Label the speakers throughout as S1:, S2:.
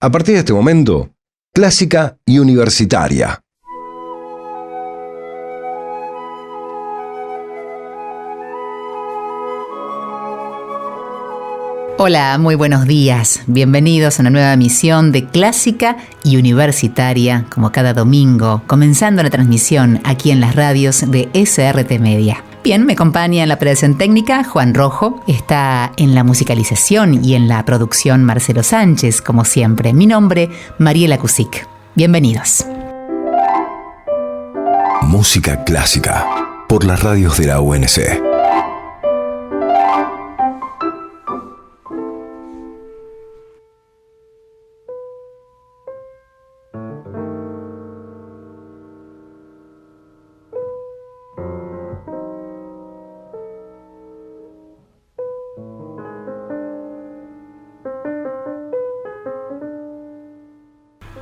S1: A partir de este momento, clásica y universitaria.
S2: Hola, muy buenos días. Bienvenidos a una nueva emisión de Clásica y Universitaria, como cada domingo, comenzando la transmisión aquí en las radios de SRT Media. Bien, me acompaña en la operación técnica Juan Rojo, está en la musicalización y en la producción Marcelo Sánchez, como siempre. Mi nombre, Mariela Cusic. Bienvenidos.
S1: Música clásica por las radios de la UNC.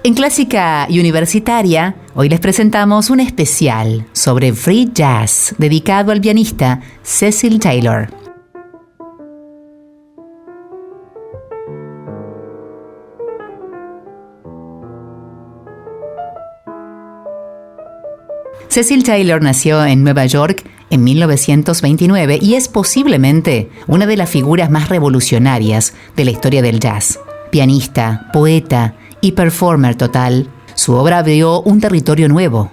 S2: En Clásica y Universitaria, hoy les presentamos un especial sobre free jazz dedicado al pianista Cecil Taylor. Cecil Taylor nació en Nueva York en 1929 y es posiblemente una de las figuras más revolucionarias de la historia del jazz. Pianista, poeta y performer total, su obra abrió un territorio nuevo,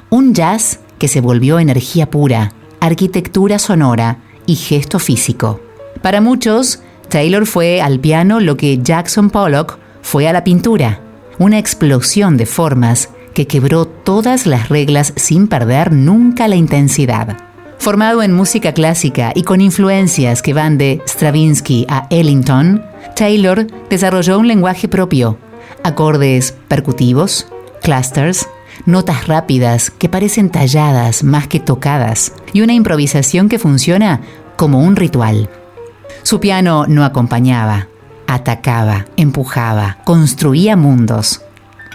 S2: un jazz que se volvió energía pura, arquitectura sonora y gesto físico. Para muchos, Taylor fue al piano lo que Jackson Pollock fue a la pintura, una explosión de formas que quebró todas las reglas sin perder nunca la intensidad. Formado en música clásica y con influencias que van de Stravinsky a Ellington, Taylor desarrolló un lenguaje propio, acordes percutivos, clusters, notas rápidas que parecen talladas más que tocadas y una improvisación que funciona como un ritual. Su piano no acompañaba, atacaba, empujaba, construía mundos.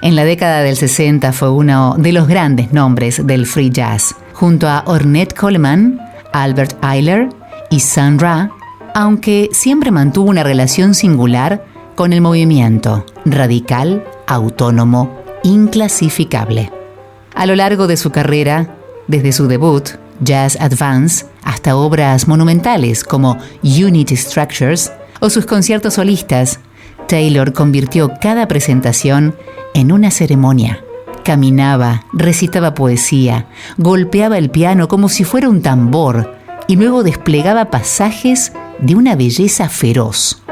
S2: En la década del 60 fue uno de los grandes nombres del free jazz, junto a Ornette Coleman, Albert Ayler y Sun Ra, aunque siempre mantuvo una relación singular con el movimiento, radical, autónomo, inclasificable. A lo largo de su carrera, desde su debut, Jazz Advance, hasta obras monumentales como Unity Structures o sus conciertos solistas, Taylor convirtió cada presentación en una ceremonia. Caminaba, recitaba poesía, golpeaba el piano como si fuera un tambor y luego desplegaba pasajes de una belleza feroz.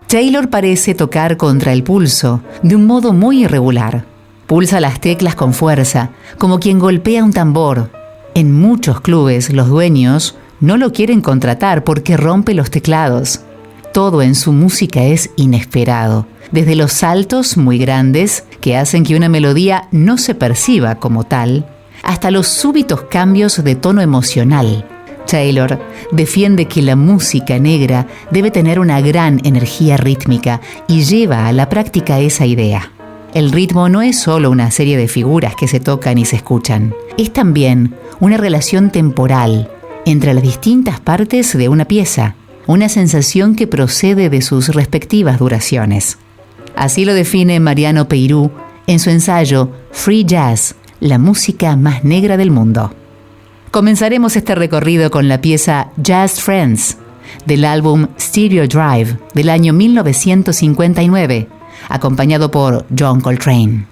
S2: Taylor parece tocar contra el pulso, de un modo muy irregular. Pulsa las teclas con fuerza, como quien golpea un tambor. En muchos clubes, los dueños no lo quieren contratar porque rompe los teclados. Todo en su música es inesperado, desde los saltos muy grandes que hacen que una melodía no se perciba como tal, hasta los súbitos cambios de tono emocional. Taylor defiende que la música negra debe tener una gran energía rítmica y lleva a la práctica esa idea. El ritmo no es solo una serie de figuras que se tocan y se escuchan, es también una relación temporal entre las distintas partes de una pieza, una sensación que procede de sus respectivas duraciones. Así lo define Mariano Peirú en su ensayo Free Jazz, la música más negra del mundo. Comenzaremos este recorrido con la pieza Jazz Friends, del álbum Stereo Drive del año 1959, acompañado por John Coltrane.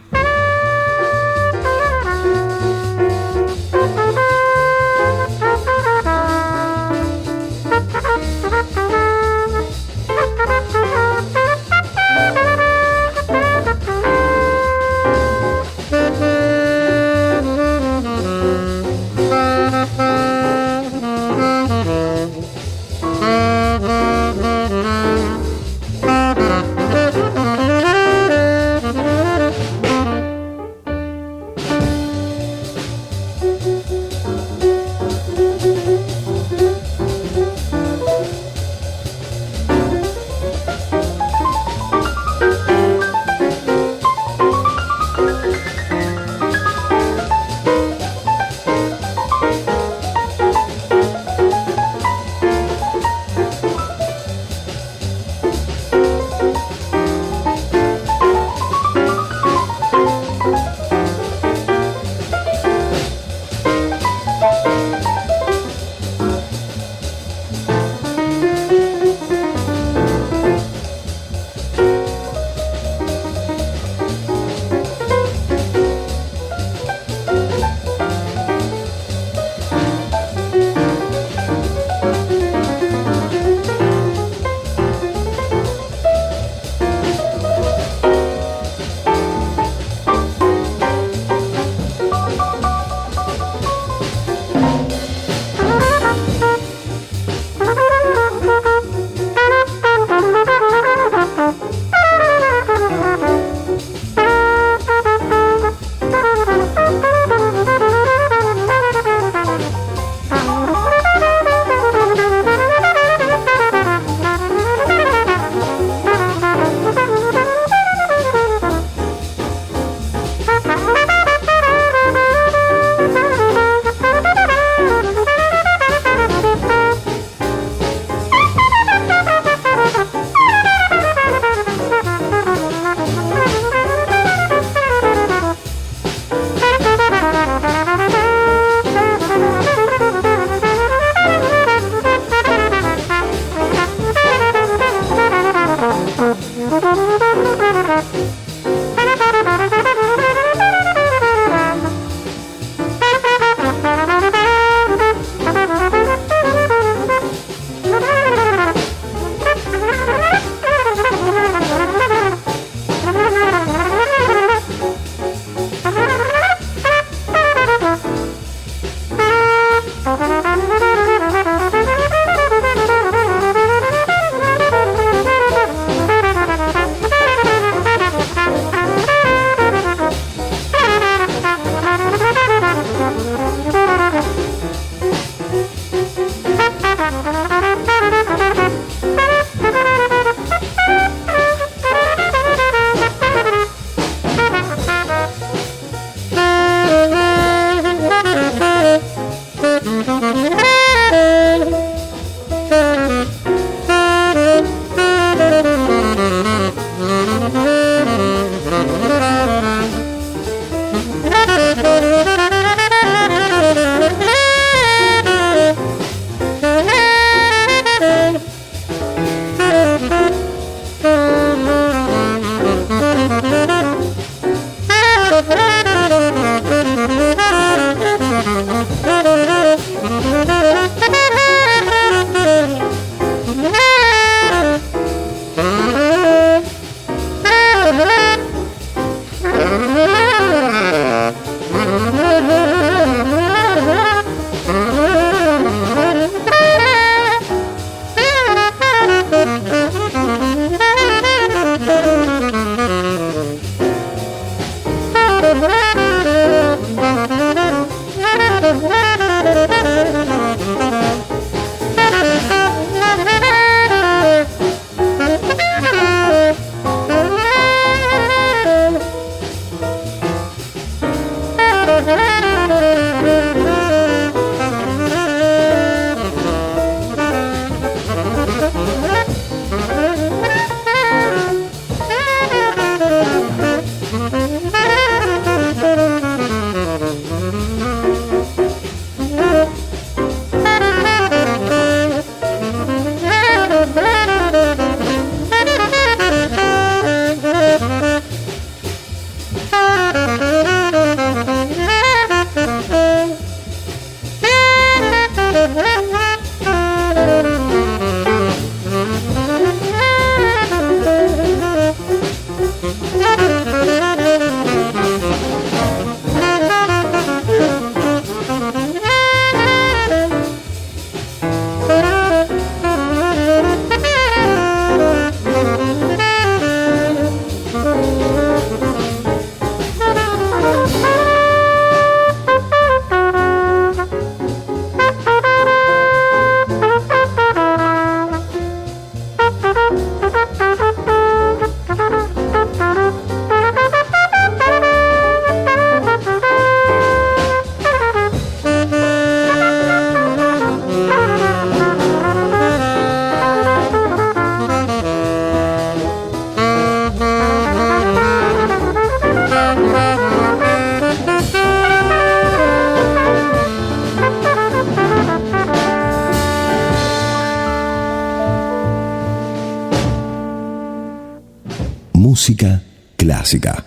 S1: Música clásica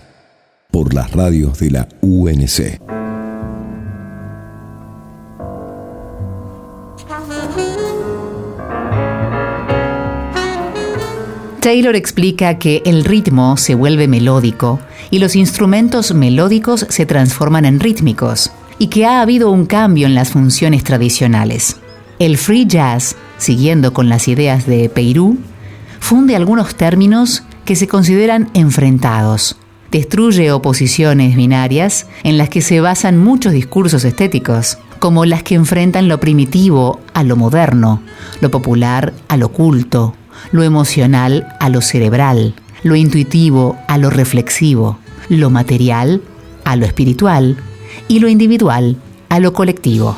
S1: por las radios de la UNC.
S2: Taylor explica que el ritmo se vuelve melódico y los instrumentos melódicos se transforman en rítmicos, y que ha habido un cambio en las funciones tradicionales. El free jazz, siguiendo con las ideas de Peyrou, funde algunos términos que se consideran enfrentados. Destruye oposiciones binarias en las que se basan muchos discursos estéticos, como las que enfrentan lo primitivo a lo moderno, lo popular a lo culto, lo emocional a lo cerebral, lo intuitivo a lo reflexivo, lo material a lo espiritual y lo individual a lo colectivo.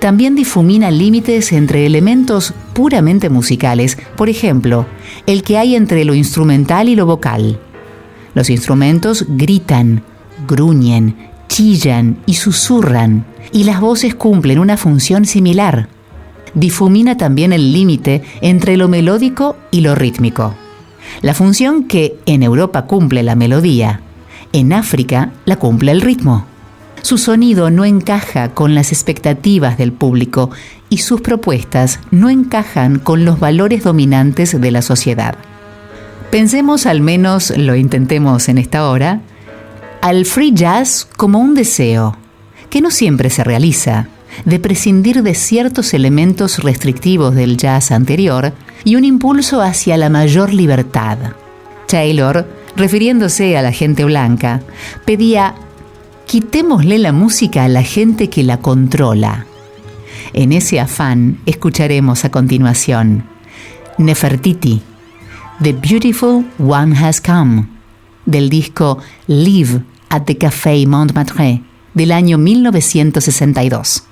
S2: También difumina límites entre elementos puramente musicales, por ejemplo, el que hay entre lo instrumental y lo vocal. Los instrumentos gritan, gruñen, chillan y susurran, y las voces cumplen una función similar. Difumina también el límite entre lo melódico y lo rítmico. La función que en Europa cumple la melodía, en África la cumple el ritmo. Su sonido no encaja con las expectativas del público y sus propuestas no encajan con los valores dominantes de la sociedad. Pensemos, al menos lo intentemos en esta hora, al free jazz como un deseo, que no siempre se realiza, de prescindir de ciertos elementos restrictivos del jazz anterior y un impulso hacia la mayor libertad. Taylor, refiriéndose a la gente blanca, pedía: quitémosle la música a la gente que la controla. En ese afán escucharemos a continuación Nefertiti, The Beautiful One Has Come, del disco Live at the Café Montmartre del año 1962.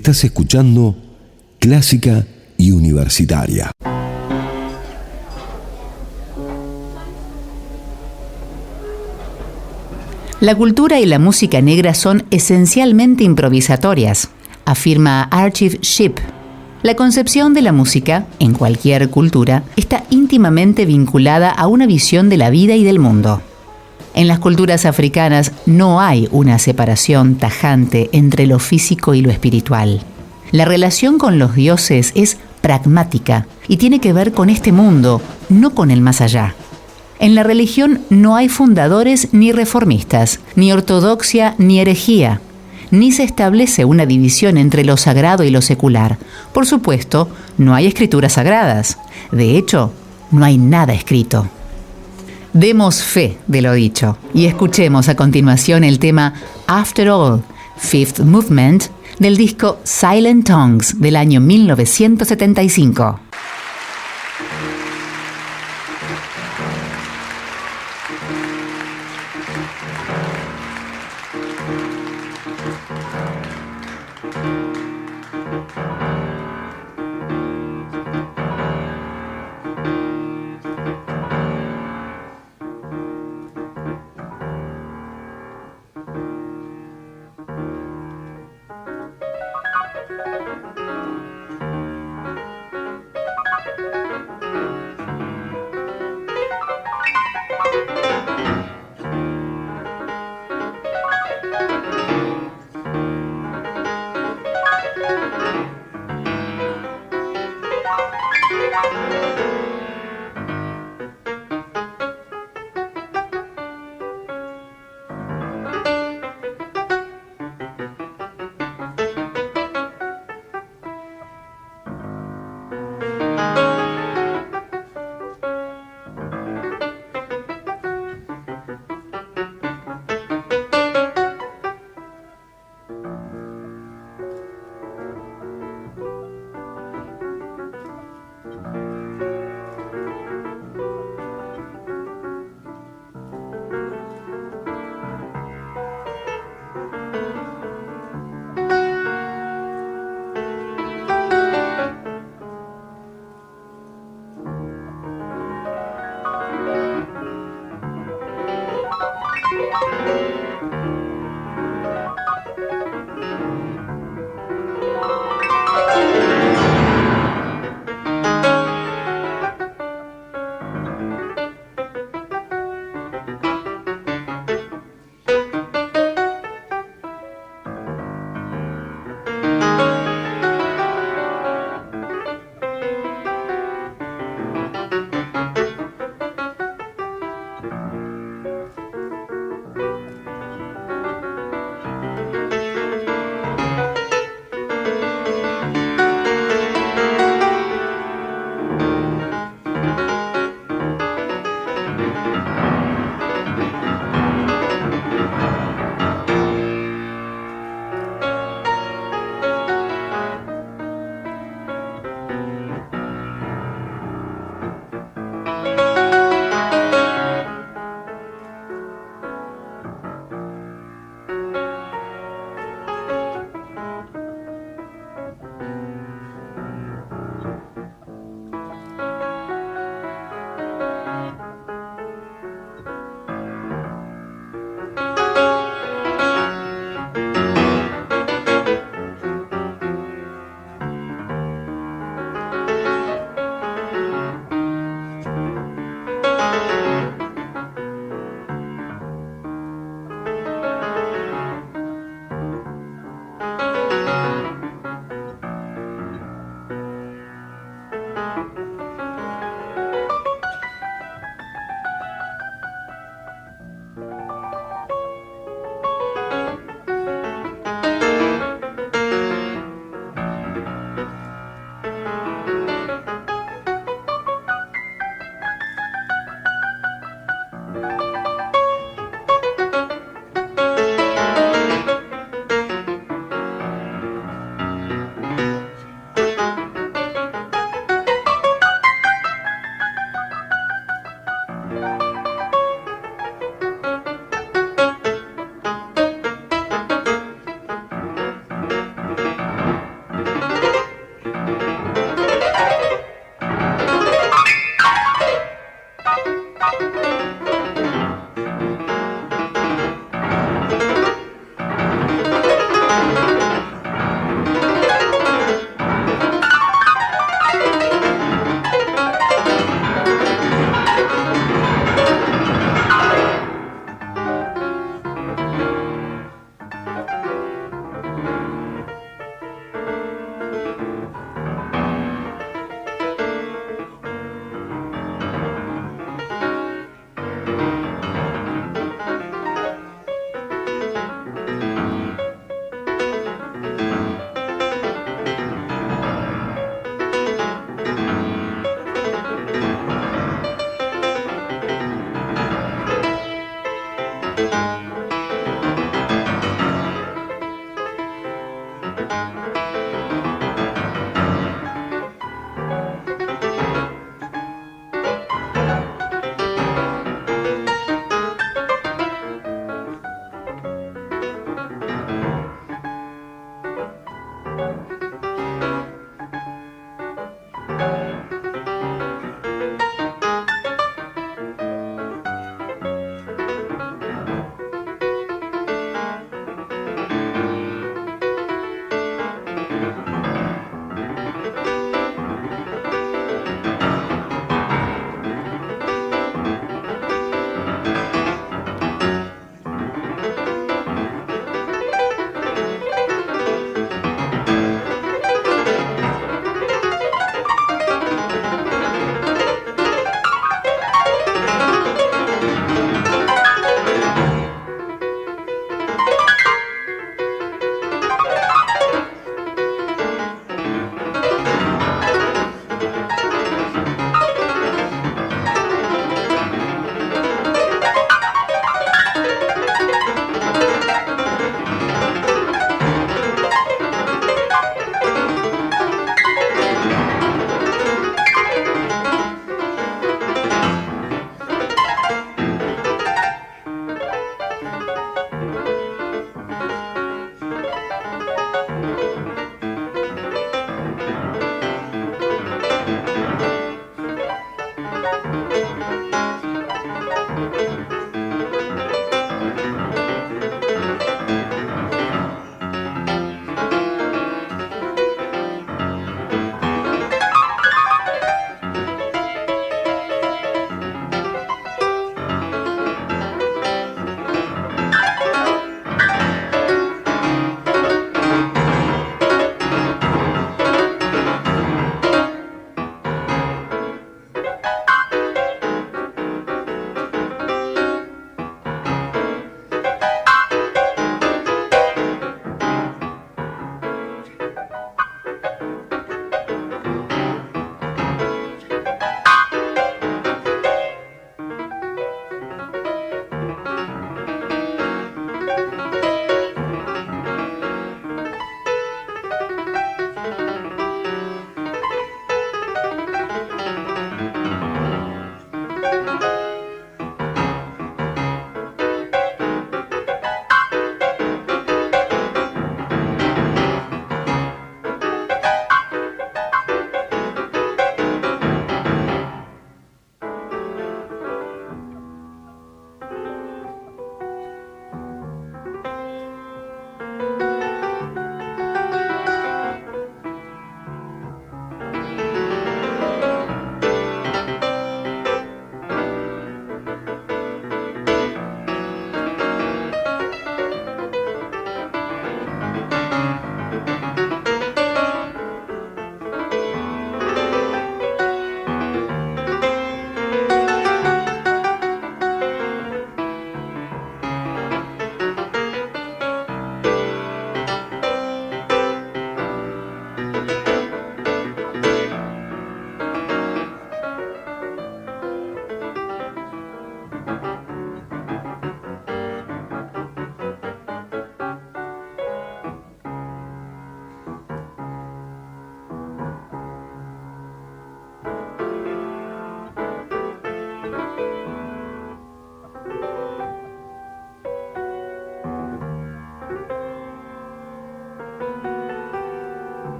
S1: Estás escuchando Clásica y Universitaria.
S2: La cultura y la música negra son esencialmente improvisatorias, afirma Archive Shipp. La concepción de la música, en cualquier cultura, está íntimamente vinculada a una visión de la vida y del mundo. En las culturas africanas no hay una separación tajante entre lo físico y lo espiritual. La relación con los dioses es pragmática y tiene que ver con este mundo, no con el más allá. En la religión no hay fundadores ni reformistas, ni ortodoxia ni herejía, ni se establece una división entre lo sagrado y lo secular. Por supuesto, no hay escrituras sagradas. De hecho, no hay nada escrito. Demos fe de lo dicho y escuchemos a continuación el tema After All, Fifth Movement, del disco Silent Tongues del año 1975.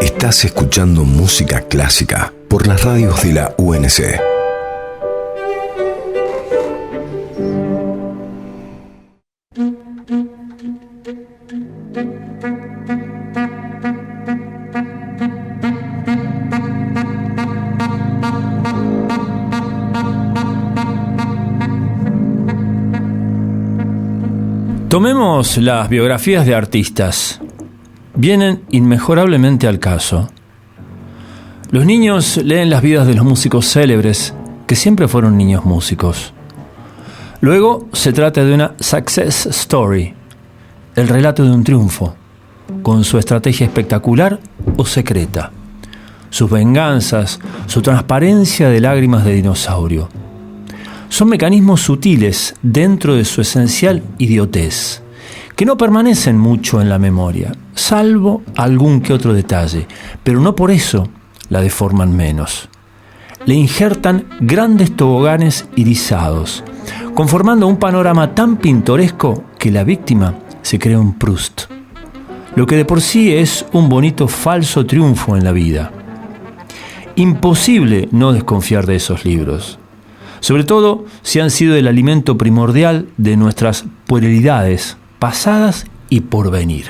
S1: Estás escuchando música clásica por las radios de la UNC.
S3: Tomemos las biografías de artistas. Vienen inmejorablemente al caso. Los niños leen las vidas de los músicos célebres, que siempre fueron niños músicos. Luego se trata de una success story, el relato de un triunfo, con su estrategia espectacular o secreta, sus venganzas, su transparencia de lágrimas de dinosaurio. Son mecanismos sutiles dentro de su esencial idiotez, que no permanecen mucho en la memoria, salvo algún que otro detalle, pero no por eso la deforman menos. Le injertan grandes toboganes irisados, conformando un panorama tan pintoresco que la víctima se crea un Proust, lo que de por sí es un bonito falso triunfo en la vida. Imposible no desconfiar de esos libros, sobre todo si han sido el alimento primordial de nuestras puerilidades pasadas y por venir.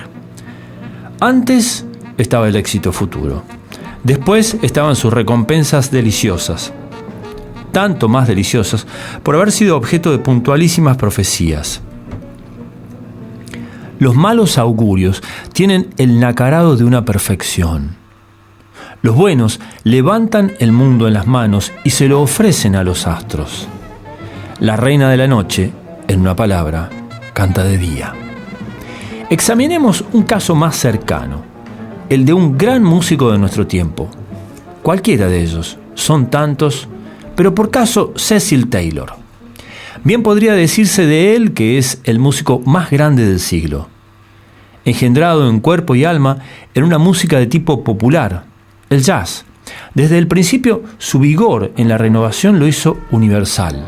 S3: Antes estaba el éxito futuro. Después estaban sus recompensas deliciosas, tanto más deliciosas por haber sido objeto de puntualísimas profecías. Los malos augurios tienen el nacarado de una perfección. Los buenos levantan el mundo en las manos y se lo ofrecen a los astros. La reina de la noche, en una palabra, canta de día. Examinemos un caso más cercano, el de un gran músico de nuestro tiempo. Cualquiera de ellos, son tantos, pero por caso Cecil Taylor. Bien podría decirse de él que es el músico más grande del siglo. Engendrado en cuerpo y alma en una música de tipo popular, el jazz. Desde el principio, su vigor en la renovación lo hizo universal.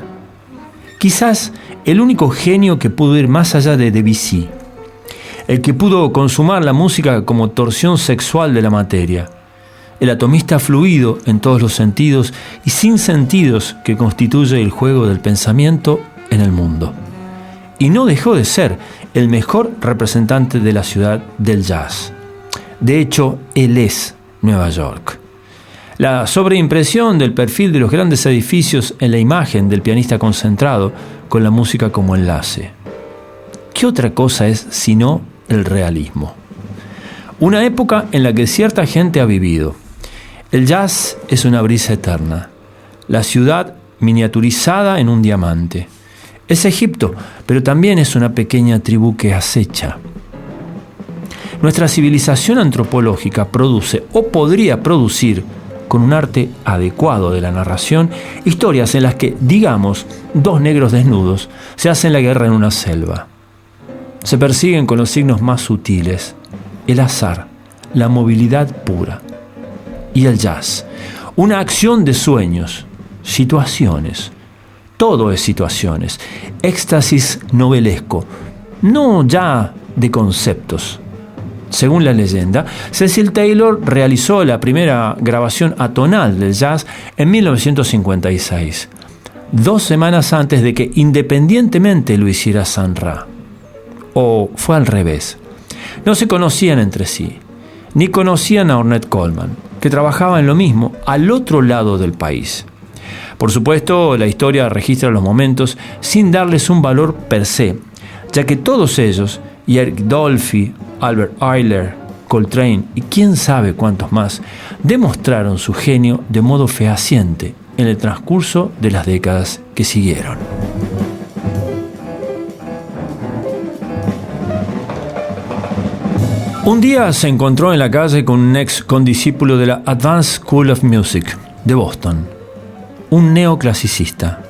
S3: Quizás el único genio que pudo ir más allá de Debussy, el que pudo consumar la música como torsión sexual de la materia, el atomista fluido en todos los sentidos y sin sentidos que constituye el juego del pensamiento en el mundo. Y no dejó de ser el mejor representante de la ciudad del jazz. De hecho, él es Nueva York. La sobreimpresión del perfil de los grandes edificios en la imagen del pianista concentrado con la música como enlace. ¿Qué otra cosa es sino el realismo? Una época en la que cierta gente ha vivido. El jazz es una brisa eterna. La ciudad miniaturizada en un diamante. Es Egipto, pero también es una pequeña tribu que acecha. Nuestra civilización antropológica produce o podría producir, con un arte adecuado de la narración, historias en las que, digamos, dos negros desnudos se hacen la guerra en una selva. Se persiguen con los signos más sutiles, el azar, la movilidad pura. Y el jazz, una acción de sueños, situaciones. Todo es situaciones, éxtasis novelesco, no ya de conceptos. Según la leyenda, Cecil Taylor realizó la primera grabación atonal del jazz en 1956, 2 semanas antes de que independientemente lo hiciera Sun Ra. O fue al revés. No se conocían entre sí, ni conocían a Ornette Coleman, que trabajaba en lo mismo al otro lado del país. Por supuesto, la historia registra los momentos sin darles un valor per se, ya que todos ellos, y Eric Dolphy, Albert Ayler, Coltrane y quién sabe cuántos más, demostraron su genio de modo fehaciente en el transcurso de las décadas que siguieron. Un día se encontró en la calle con un ex condiscípulo de la Advanced School of Music de Boston, un neoclasicista.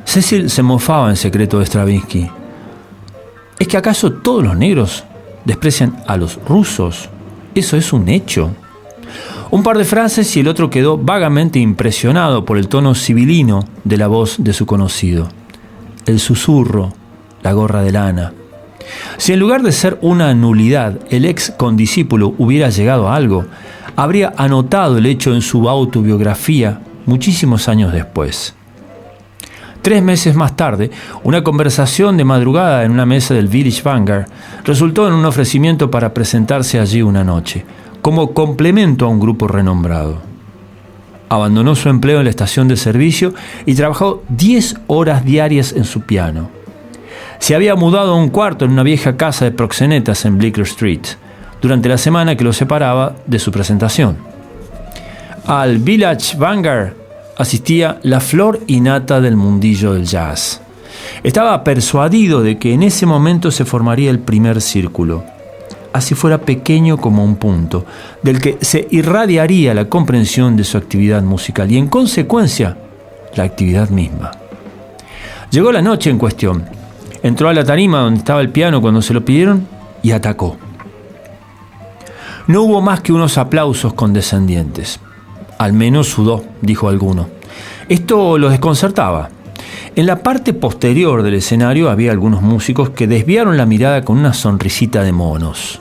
S3: Cecil se mofaba en secreto de Stravinsky. ¿Es que acaso todos los negros desprecian a los rusos? Eso es un hecho. Un par de frases y el otro quedó vagamente impresionado por el tono sibilino de la voz de su conocido. El susurro, la gorra de lana. Si en lugar de ser una nulidad el ex condiscípulo hubiera llegado a algo, habría anotado el hecho en su autobiografía muchísimos años después. 3 meses más tarde, una conversación de madrugada en una mesa del Village Vanguard resultó en un ofrecimiento para presentarse allí una noche, como complemento a un grupo renombrado. Abandonó su empleo en la estación de servicio y trabajó 10 horas diarias en su piano. Se había mudado a un cuarto en una vieja casa de proxenetas en Bleecker Street, durante la semana que lo separaba de su presentación. Al Village Vanguard asistía la flor y nata del mundillo del jazz. Estaba persuadido de que en ese momento se formaría el primer círculo, así fuera pequeño como un punto, del que se irradiaría la comprensión de su actividad musical y, en consecuencia, la actividad misma. Llegó la noche en cuestión. Entró a la tarima donde estaba el piano cuando se lo pidieron y atacó. No hubo más que unos aplausos condescendientes. Al menos sudó, dijo alguno. Esto lo desconcertaba. En la parte posterior del escenario había algunos músicos que desviaron la mirada con una sonrisita de monos.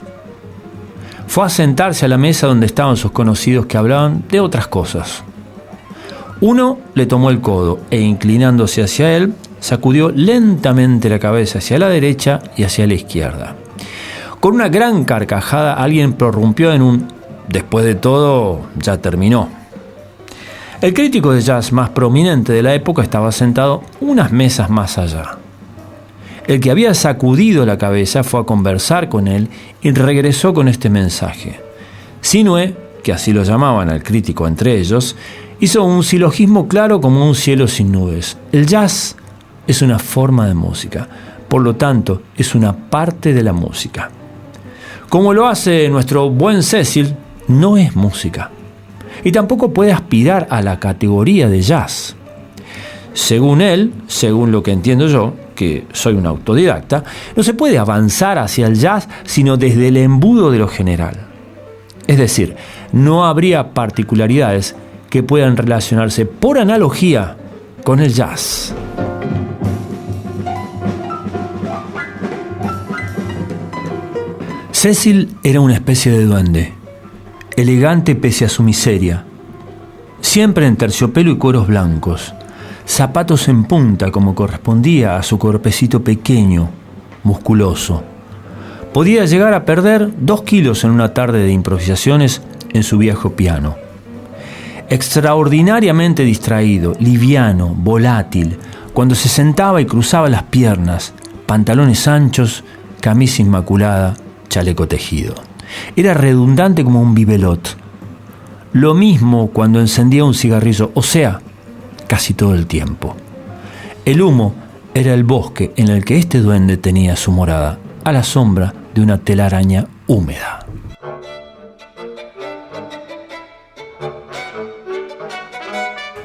S3: Fue a sentarse a la mesa donde estaban sus conocidos que hablaban de otras cosas. Uno le tomó el codo e, inclinándose hacia él, sacudió lentamente la cabeza hacia la derecha y hacia la izquierda. Con una gran carcajada, alguien prorrumpió en un «después de todo, ya terminó». El crítico de jazz más prominente de la época estaba sentado unas mesas más allá. El que había sacudido la cabeza fue a conversar con él y regresó con este mensaje. Sinue, que así lo llamaban al crítico entre ellos, hizo un silogismo claro como un cielo sin nubes. El jazz es una forma de música, por lo tanto es una parte de la música. Como lo hace nuestro buen Cecil, no es música. Y tampoco puede aspirar a la categoría de jazz. Según él, según lo que entiendo yo, que soy un autodidacta, no se puede avanzar hacia el jazz sino desde el embudo de lo general. Es decir, no habría particularidades que puedan relacionarse por analogía con el jazz. Cecil era una especie de duende, elegante pese a su miseria, siempre en terciopelo y cueros blancos, zapatos en punta como correspondía a su cuerpecito pequeño, musculoso. Podía llegar a perder 2 kilos en una tarde de improvisaciones en su viejo piano. Extraordinariamente distraído, liviano, volátil, cuando se sentaba y cruzaba las piernas, pantalones anchos, camisa inmaculada, chaleco tejido. Era redundante como un bibelot. Lo mismo cuando encendía un cigarrillo, o sea, casi todo el tiempo. El humo era el bosque en el que este duende tenía su morada, a la sombra de una telaraña húmeda.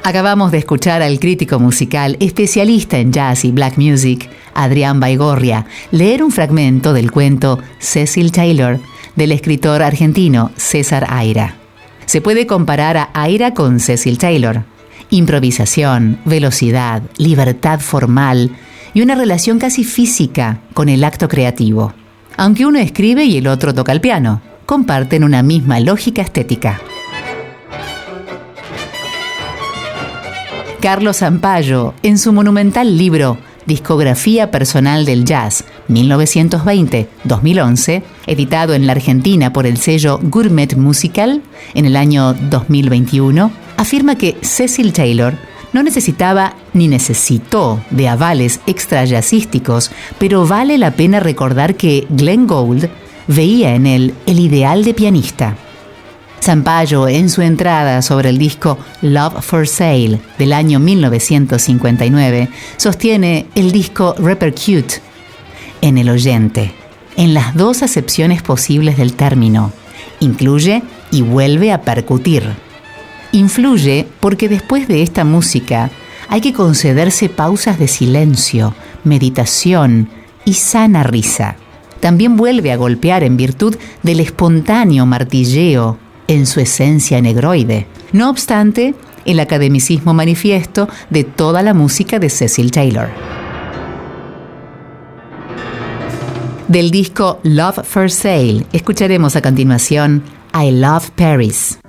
S2: Acabamos de escuchar al crítico musical, especialista en jazz y black music, Adrián Baigorria, leer un fragmento del cuento Cecil Taylor, del escritor argentino César Aira. Se puede comparar a Aira con Cecil Taylor. Improvisación, velocidad, libertad formal y una relación casi física con el acto creativo. Aunque uno escribe y el otro toca el piano, comparten una misma lógica estética. Carlos Zampayo, en su monumental libro Discografía Personal del Jazz, 1920-2011, editado en la Argentina por el sello Gourmet Musical en el año 2021, afirma que Cecil Taylor no necesitaba ni necesitó de avales extrajazzísticos, pero vale la pena recordar que Glenn Gould veía en él el ideal de pianista. Zampayo, en su entrada sobre el disco Love for Sale del año 1959, sostiene el disco repercute en el oyente, en las 2 acepciones posibles del término. Incluye y vuelve a percutir. Influye porque después de esta música hay que concederse pausas de silencio, meditación y sana risa. También vuelve a golpear en virtud del espontáneo martilleo en su esencia negroide. No obstante, el academicismo manifiesto de toda la música de Cecil Taylor. Del disco Love for Sale, escucharemos a continuación I Love Paris.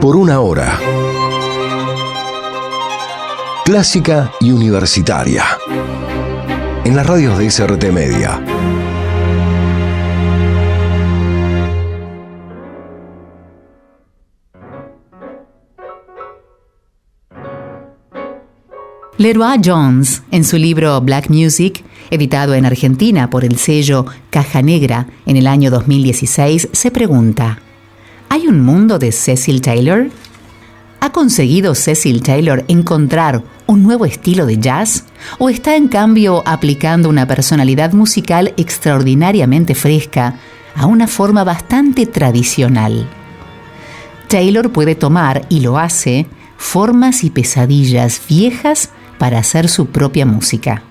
S1: Por una hora. Clásica y universitaria. En las radios de SRT Media.
S2: Leroy Jones, en su libro Black Music, editado en Argentina por el sello Caja Negra en el año 2016, se pregunta: ¿hay un mundo de Cecil Taylor? ¿Ha conseguido Cecil Taylor encontrar un nuevo estilo de jazz? ¿O está en cambio aplicando una personalidad musical extraordinariamente fresca a una forma bastante tradicional? Taylor puede tomar, y lo hace, formas y pesadillas viejas para hacer su propia música.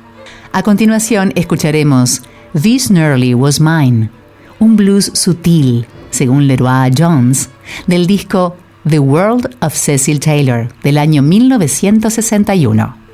S2: A continuación escucharemos This Nearly Was Mine, un blues sutil, según Leroy Jones, del disco The World of Cecil Taylor, del año 1961.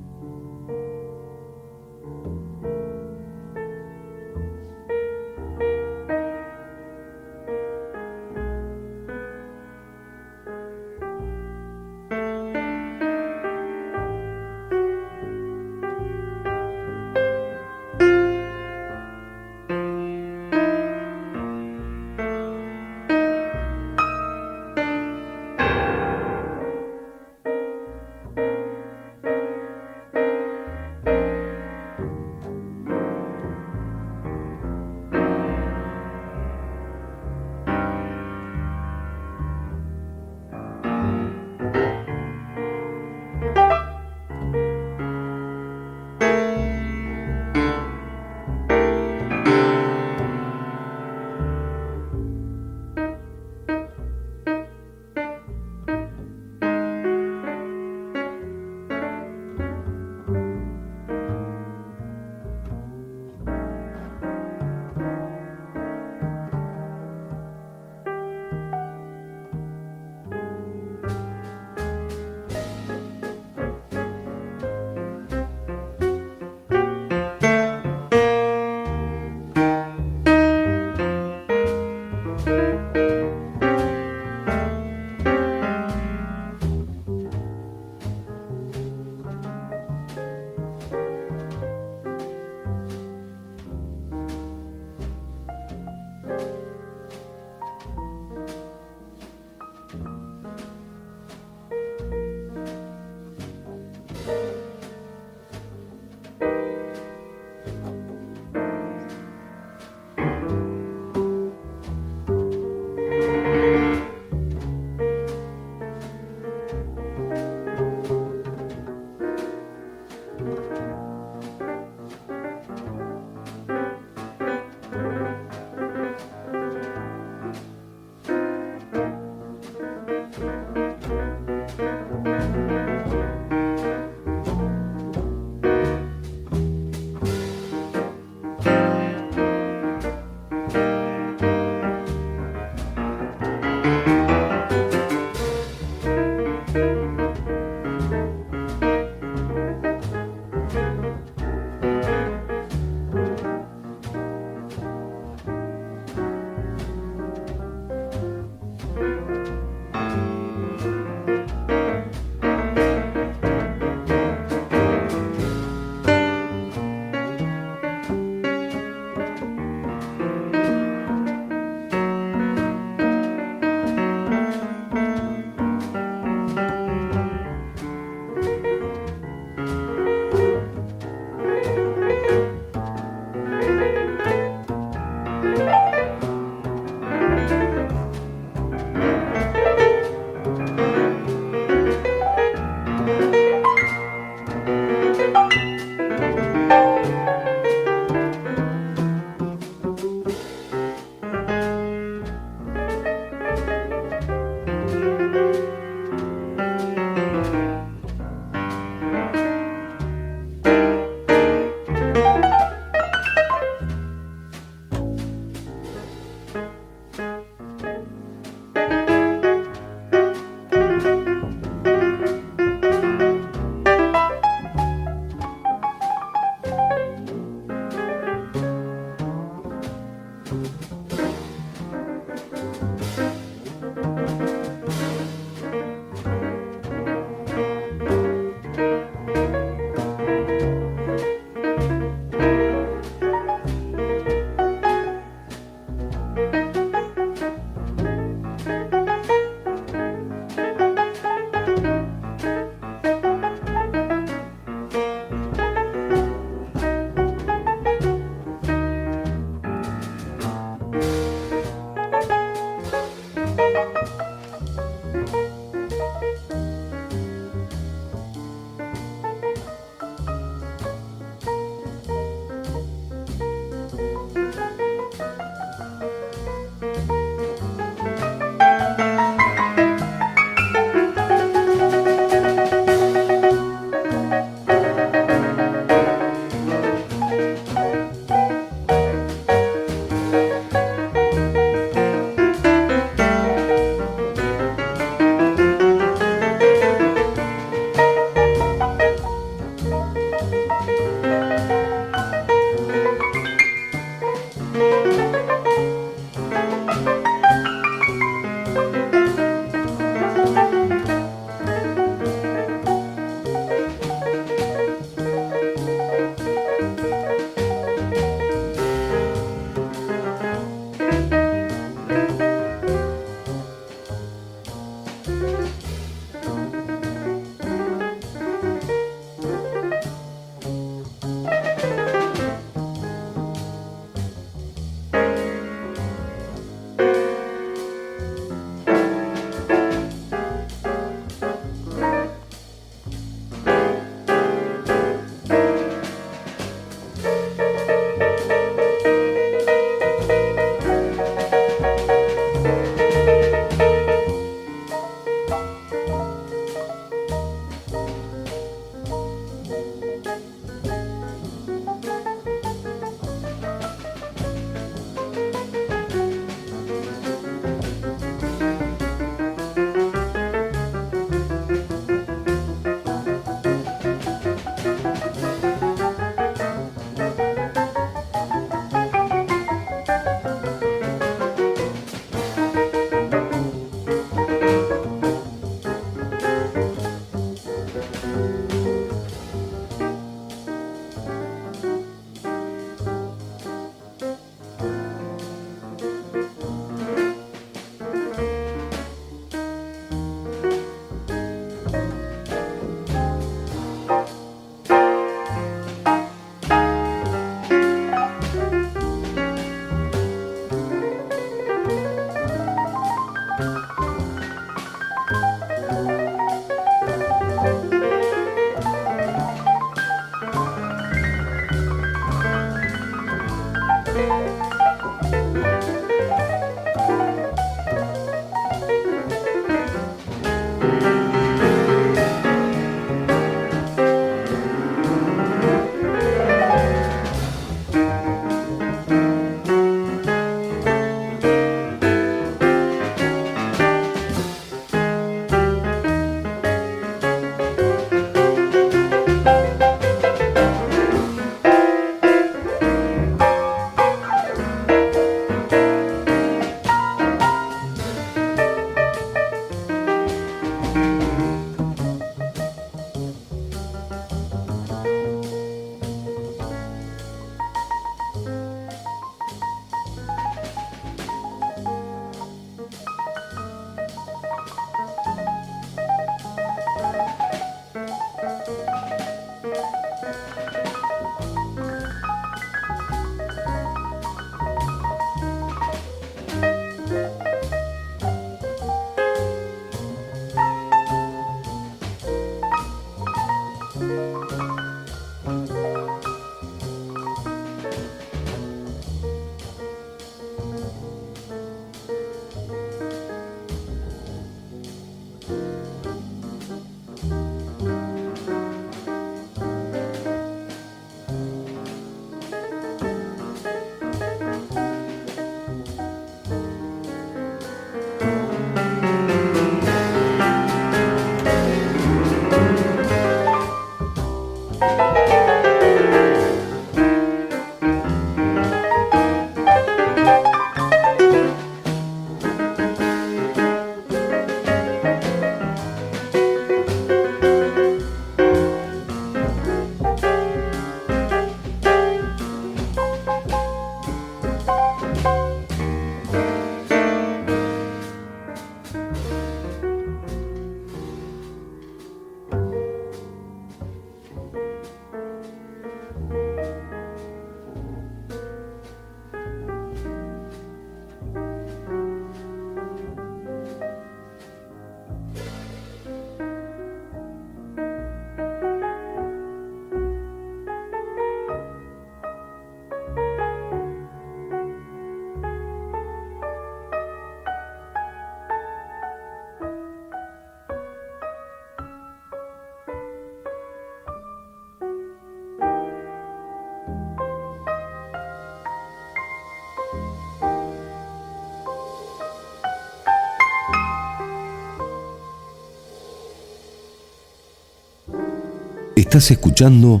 S1: Estás escuchando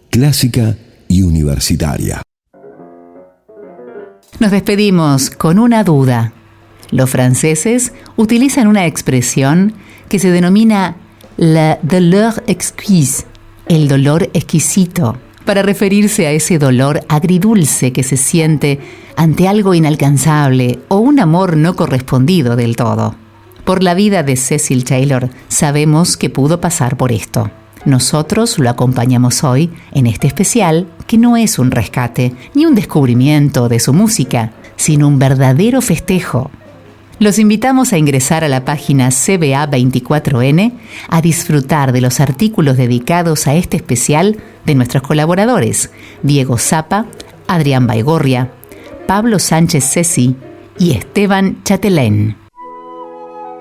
S1: Clásica y Universitaria.
S2: Nos despedimos con una duda. Los franceses utilizan una expresión que se denomina la douleur exquise, el dolor exquisito, para referirse a ese dolor agridulce que se siente ante algo inalcanzable o un amor no correspondido del todo. Por la vida de Cecil Taylor sabemos que pudo pasar por esto. Nosotros lo acompañamos hoy en este especial que no es un rescate ni un descubrimiento de su música, sino un verdadero festejo. Los invitamos a ingresar a la página CBA24N a disfrutar de los artículos dedicados a este especial de nuestros colaboradores, Diego Zapa, Adrián Baigorria, Pablo Sánchez Ceci y Esteban Chatelain.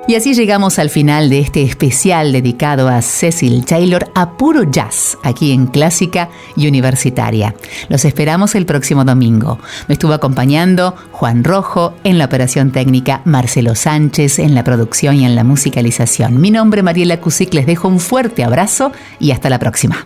S2: Y así llegamos al final de este especial dedicado a Cecil Taylor, a puro jazz, aquí en Clásica y Universitaria. Los esperamos el próximo domingo. Me estuvo acompañando Juan Rojo en la operación técnica, Marcelo Sánchez en la producción y en la musicalización. Mi nombre es Mariela Cusic, les dejo un fuerte abrazo y hasta la próxima.